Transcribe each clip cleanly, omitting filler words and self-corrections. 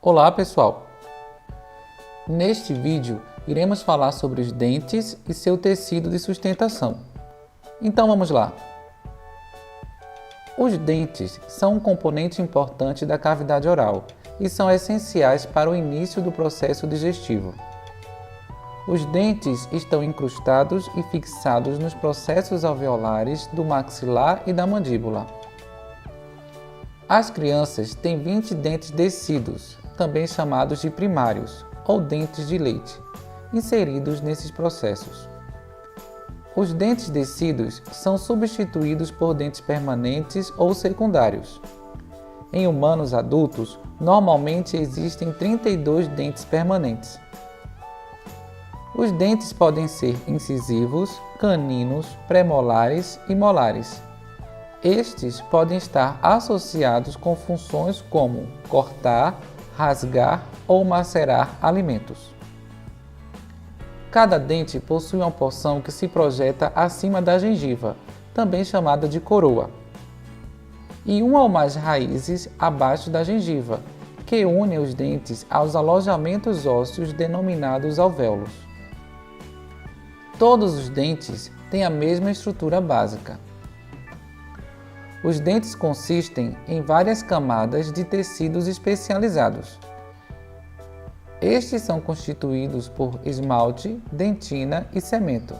Olá pessoal! Neste vídeo iremos falar sobre os dentes e seu tecido de sustentação. Então vamos lá! Os dentes são um componente importante da cavidade oral e são essenciais para o início do processo digestivo. Os dentes estão incrustados e fixados nos processos alveolares do maxilar e da mandíbula. As crianças têm 20 dentes descidos, também chamados de primários, ou dentes de leite, inseridos nesses processos. Os dentes descidos são substituídos por dentes permanentes ou secundários. Em humanos adultos, normalmente existem 32 dentes permanentes. Os dentes podem ser incisivos, caninos, premolares e molares. Estes podem estar associados com funções como cortar, rasgar ou macerar alimentos. Cada dente possui uma porção que se projeta acima da gengiva, também chamada de coroa, e uma ou mais raízes abaixo da gengiva, que unem os dentes aos alojamentos ósseos denominados alvéolos. Todos os dentes têm a mesma estrutura básica. Os dentes consistem em várias camadas de tecidos especializados. Estes são constituídos por esmalte, dentina e cemento.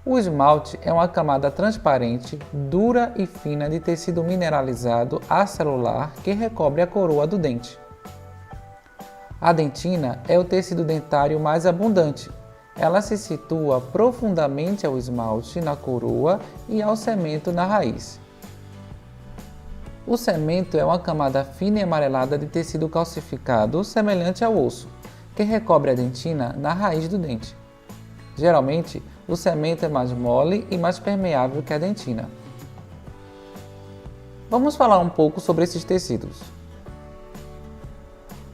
O esmalte é uma camada transparente, dura e fina de tecido mineralizado acelular que recobre a coroa do dente. A dentina é o tecido dentário mais abundante. Ela se situa profundamente ao esmalte na coroa e ao cemento na raiz. O cemento é uma camada fina e amarelada de tecido calcificado semelhante ao osso, que recobre a dentina na raiz do dente. Geralmente, o cemento é mais mole e mais permeável que a dentina. Vamos falar um pouco sobre esses tecidos.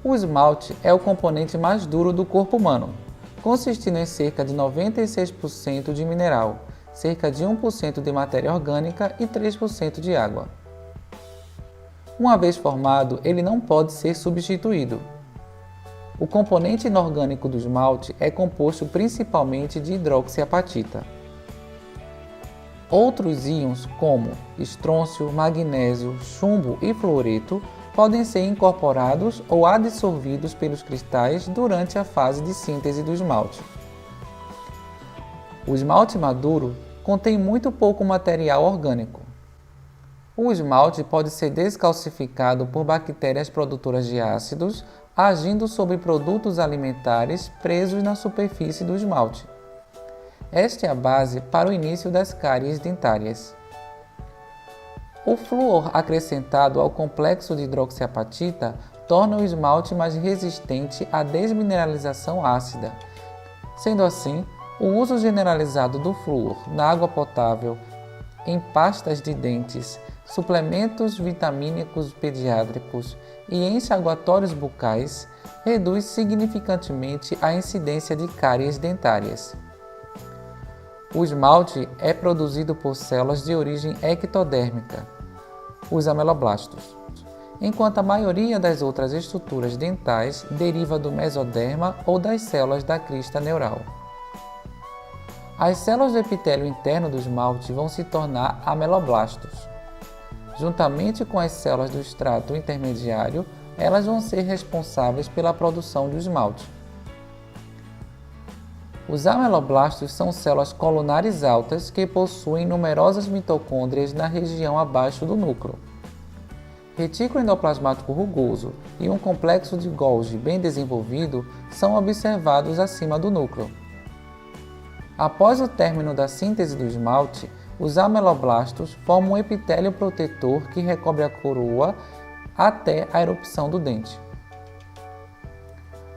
O esmalte é o componente mais duro do corpo humano, consistindo em cerca de 96% de mineral, cerca de 1% de matéria orgânica e 3% de água. Uma vez formado, ele não pode ser substituído. O componente inorgânico do esmalte é composto principalmente de hidroxiapatita. Outros íons, como estrôncio, magnésio, chumbo e fluoreto, podem ser incorporados ou adsorvidos pelos cristais durante a fase de síntese do esmalte. O esmalte maduro contém muito pouco material orgânico. O esmalte pode ser descalcificado por bactérias produtoras de ácidos, agindo sobre produtos alimentares presos na superfície do esmalte. Esta é a base para o início das cáries dentárias. O flúor acrescentado ao complexo de hidroxiapatita torna o esmalte mais resistente à desmineralização ácida. Sendo assim, o uso generalizado do flúor na água potável, em pastas de dentes, suplementos vitamínicos pediátricos e enxaguatórios bucais reduz significativamente a incidência de cáries dentárias. O esmalte é produzido por células de origem ectodérmica, os ameloblastos, enquanto a maioria das outras estruturas dentais deriva do mesoderma ou das células da crista neural. As células do epitélio interno do esmalte vão se tornar ameloblastos. Juntamente com as células do estrato intermediário, elas vão ser responsáveis pela produção do esmalte. Os ameloblastos são células colunares altas que possuem numerosas mitocôndrias na região abaixo do núcleo. Retículo endoplasmático rugoso e um complexo de Golgi bem desenvolvido são observados acima do núcleo. Após o término da síntese do esmalte, os ameloblastos formam um epitélio protetor que recobre a coroa até a erupção do dente.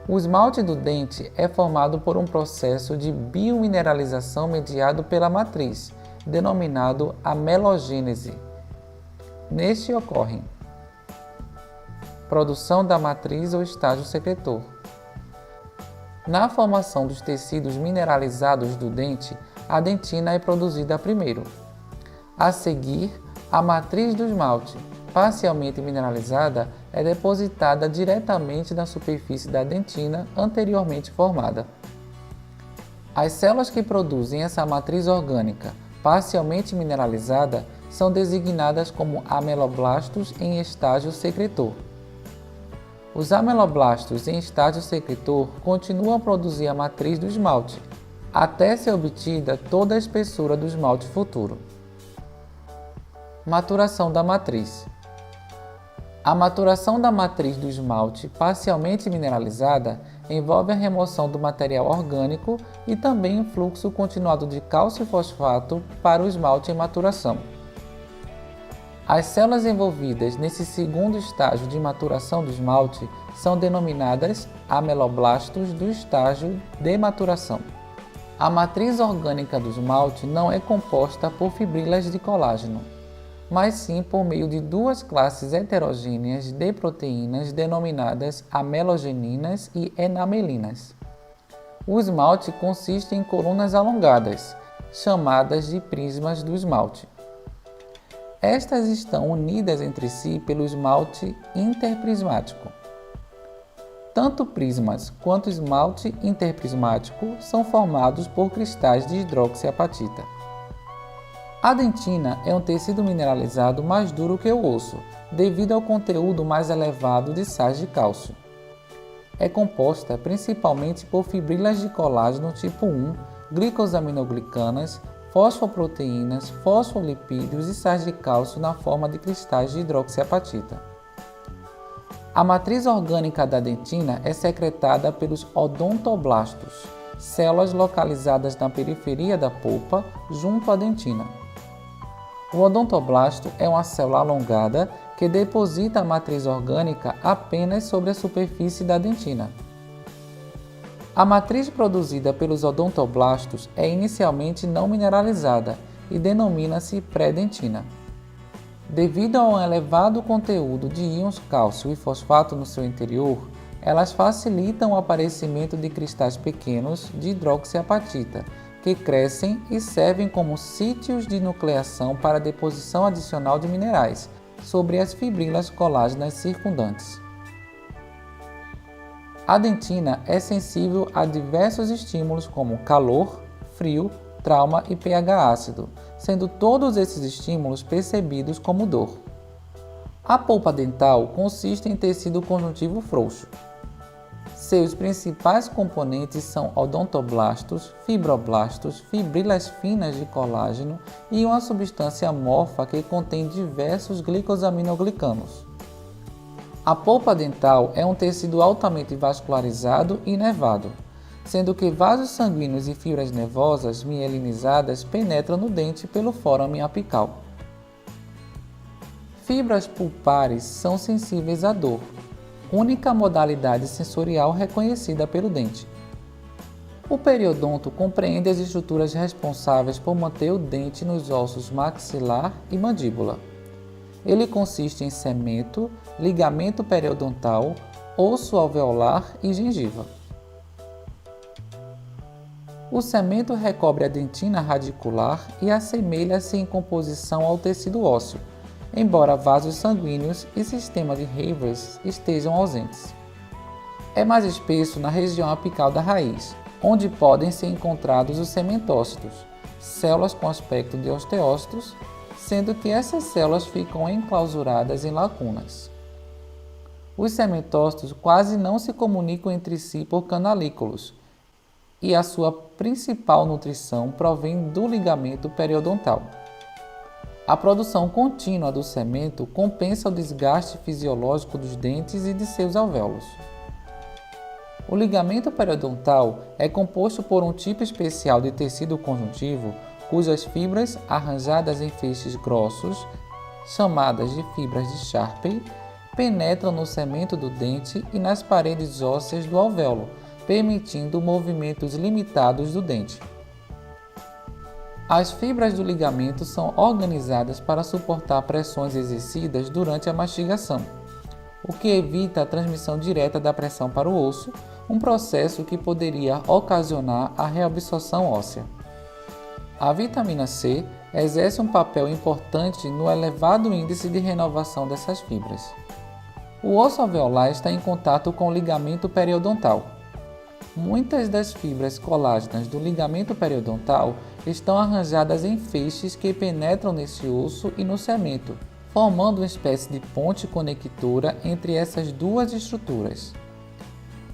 O esmalte do dente é formado por um processo de biomineralização mediado pela matriz, denominado amelogênese. Neste ocorrem produção da matriz ou estágio secretor. Na formação dos tecidos mineralizados do dente, a dentina é produzida primeiro. A seguir, a matriz do esmalte, parcialmente mineralizada é depositada diretamente na superfície da dentina anteriormente formada. As células que produzem essa matriz orgânica parcialmente mineralizada são designadas como ameloblastos em estágio secretor. Os ameloblastos em estágio secretor continuam a produzir a matriz do esmalte, até ser obtida toda a espessura do esmalte futuro. Maturação da matriz. A maturação da matriz do esmalte parcialmente mineralizada envolve a remoção do material orgânico e também o fluxo continuado de cálcio e fosfato para o esmalte em maturação. As células envolvidas nesse segundo estágio de maturação do esmalte são denominadas ameloblastos do estágio de maturação. A matriz orgânica do esmalte não é composta por fibrilas de colágeno, mas sim por meio de duas classes heterogêneas de proteínas denominadas amelogeninas e enamelinas. O esmalte consiste em colunas alongadas, chamadas de prismas do esmalte. Estas estão unidas entre si pelo esmalte interprismático. Tanto prismas quanto esmalte interprismático são formados por cristais de hidroxiapatita. A dentina é um tecido mineralizado mais duro que o osso, devido ao conteúdo mais elevado de sais de cálcio. É composta principalmente por fibrilas de colágeno tipo 1, glicosaminoglicanas, fosfoproteínas, fosfolipídios e sais de cálcio na forma de cristais de hidroxiapatita. A matriz orgânica da dentina é secretada pelos odontoblastos, células localizadas na periferia da polpa, junto à dentina. O odontoblasto é uma célula alongada que deposita a matriz orgânica apenas sobre a superfície da dentina. A matriz produzida pelos odontoblastos é inicialmente não mineralizada e denomina-se pré-dentina. Devido a um elevado conteúdo de íons cálcio e fosfato no seu interior, elas facilitam o aparecimento de cristais pequenos de hidroxiapatita, que crescem e servem como sítios de nucleação para a deposição adicional de minerais sobre as fibrilas colágenas circundantes. A dentina é sensível a diversos estímulos como calor, frio, trauma e pH ácido, sendo todos esses estímulos percebidos como dor. A polpa dental consiste em tecido conjuntivo frouxo. Seus principais componentes são odontoblastos, fibroblastos, fibrilas finas de colágeno e uma substância amorfa que contém diversos glicosaminoglicanos. A polpa dental é um tecido altamente vascularizado e nervado, sendo que vasos sanguíneos e fibras nervosas mielinizadas penetram no dente pelo fórame apical. Fibras pulpares são sensíveis à dor, única modalidade sensorial reconhecida pelo dente. O periodonto compreende as estruturas responsáveis por manter o dente nos ossos maxilar e mandíbula. Ele consiste em cemento, ligamento periodontal, osso alveolar e gengiva. O cemento recobre a dentina radicular e assemelha-se em composição ao tecido ósseo, embora vasos sanguíneos e sistema de Haveres estejam ausentes. É mais espesso na região apical da raiz, onde podem ser encontrados os cementócitos, células com aspecto de osteócitos, sendo que essas células ficam enclausuradas em lacunas. Os cementócitos quase não se comunicam entre si por canalículos, e a sua principal nutrição provém do ligamento periodontal. A produção contínua do cemento compensa o desgaste fisiológico dos dentes e de seus alvéolos. O ligamento periodontal é composto por um tipo especial de tecido conjuntivo cujas fibras, arranjadas em feixes grossos, chamadas de fibras de Sharpey, penetram no cemento do dente e nas paredes ósseas do alvéolo, permitindo movimentos limitados do dente. As fibras do ligamento são organizadas para suportar pressões exercidas durante a mastigação, o que evita a transmissão direta da pressão para o osso, um processo que poderia ocasionar a reabsorção óssea. A vitamina C exerce um papel importante no elevado índice de renovação dessas fibras. O osso alveolar está em contato com o ligamento periodontal. Muitas das fibras colágenas do ligamento periodontal estão arranjadas em feixes que penetram nesse osso e no cemento, formando uma espécie de ponte conectora entre essas duas estruturas.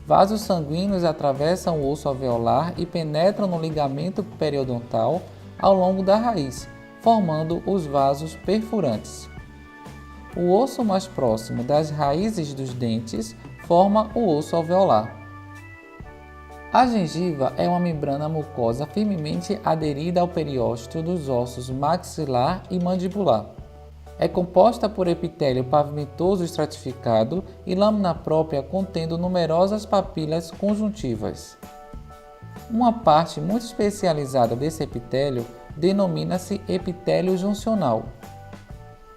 Vasos sanguíneos atravessam o osso alveolar e penetram no ligamento periodontal ao longo da raiz, formando os vasos perfurantes. O osso mais próximo das raízes dos dentes forma o osso alveolar. A gengiva é uma membrana mucosa firmemente aderida ao periósteo dos ossos maxilar e mandibular. É composta por epitélio pavimentoso estratificado e lâmina própria contendo numerosas papilas conjuntivas. Uma parte muito especializada desse epitélio denomina-se epitélio juncional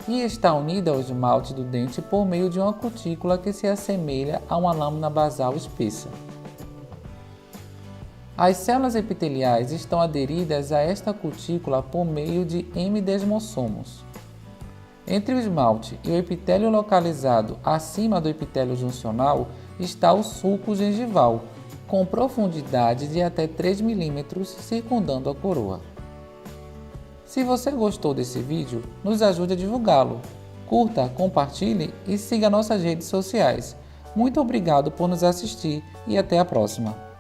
e está unida ao esmalte do dente por meio de uma cutícula que se assemelha a uma lâmina basal espessa. As células epiteliais estão aderidas a esta cutícula por meio de hemidesmossomos. Entre o esmalte e o epitélio localizado acima do epitélio juncional está o sulco gengival, com profundidade de até 3 mm circundando a coroa. Se você gostou desse vídeo, nos ajude a divulgá-lo. Curta, compartilhe e siga nossas redes sociais. Muito obrigado por nos assistir e até a próxima!